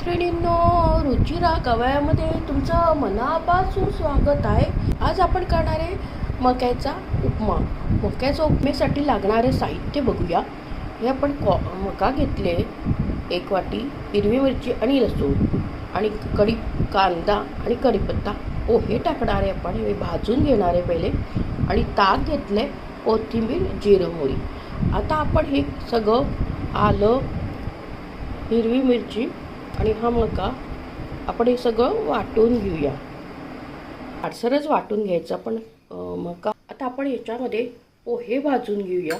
मैत्रिणींनो, रुचिरा कवयामध्ये तुमचं मनापासून स्वागत आहे. आज आपण करणार आहे मक्याचा उपमा. मक्याच्या उपमेसाठी लागणारे साहित्य बघूया. हे आपण मका घेतले, 1 वाटी हिरवी मिरची आणि लसूण आणि कांदा आणि कढीपत्ता. पोहे टाकणार आहे आपण, हे भाजून घेणार आहे पहिले. आणि ताक घेतले, कोथिंबीर, जिरं, मोहरी. आता आपण हे सगळं आलं, हिरवी मिरची आणि हा मका आपण हे सगळं वाटून घेऊया. आडसरच वाटून घ्यायचं आपण मका. आता आपण याच्यामध्ये पोहे भाजून घेऊया.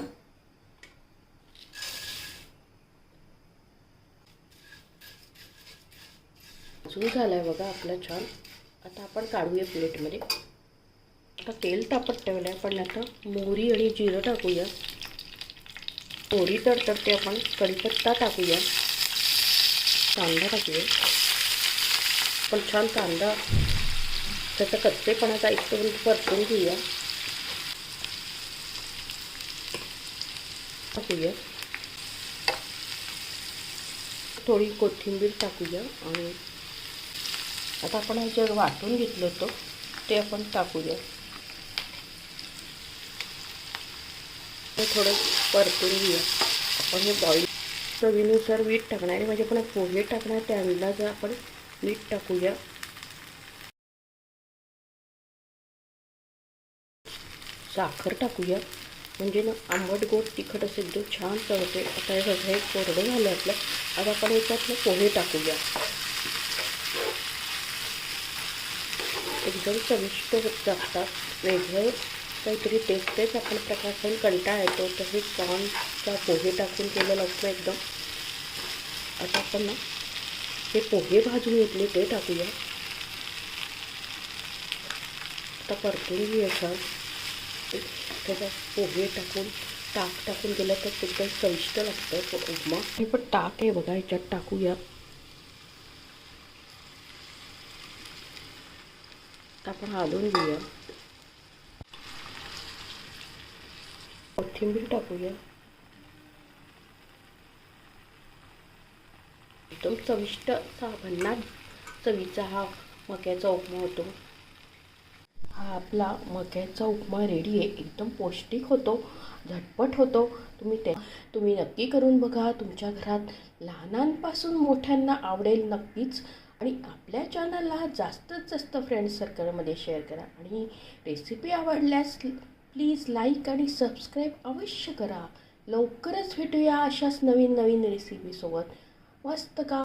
भाजून झालाय बघा आपला छान. आता आपण काढूया प्लेटमध्ये. आता तेल तापत ठेवलंय आपण. आता मोहरी आणि जिरं टाकूया. मोहरी तडतडते, आपण कढीपत्ता टाकूया. कांदा टाकूया. पण छान कांदा त्याचा कच्चेपणा जाईपर्यंत परतून घेऊया. टाकूया थोडी कोथिंबीर टाकूया. आणि आता आपण हे जे वाटून घेतलं होतं ते आपण टाकूया. हे थोडं परतून घेऊया. आपण हे बॉईल चवीनुसार मीठ टाकणार आहे, म्हणजे आपण पोहे टाकणार त्या अंदाजे आपण मीठ टाकूया. साखर टाकूया, म्हणजे ना आंबट गोड तिखट असे एकदम छान चवते. आता हे सगळं हे कोरडं झालं आपलं. आता आपण याच्यातलं पोहे टाकूया. एकदम चविष्ट लागतात. वेगळं काहीतरी तेच आपण प्रकाशन कंटाळा येतो, तर हे छानचा पोहे टाकून केलेलं असतं एकदम. आता आपण ना हे पोहे भाजून घेतले ते टाकूया. आता परतून घेऊया छान. त्याच्यात पोहे टाकून ताक टाकून गेलं तर एकदम चविष्ट लागतं उपमा. हे पण ताक आहे बघा, ह्याच्यात टाकूया. आपण हलवून घेऊया. कोथिंबीर टाकूया. एकदम चविष्ट असा भन्नाट चवीचा हा मक्याचा उपमा होतो. हा आपला मक्याचा उपमा रेडी आहे. एकदम पौष्टिक होतो, झटपट होतो. तुम्ही नक्की करून बघा. तुमच्या घरात लहानांपासून मोठ्यांना आवडेल नक्कीच. आणि आपल्या चॅनलला जास्तीत जास्त फ्रेंड सर्कलमध्ये शेअर करा. आणि रेसिपी आवडल्यास प्लीज लाईक आणि सबस्क्राईब अवश्य करा. लवकरच भेटूया अशाच नवीन रेसिपीसोबत. मस्त का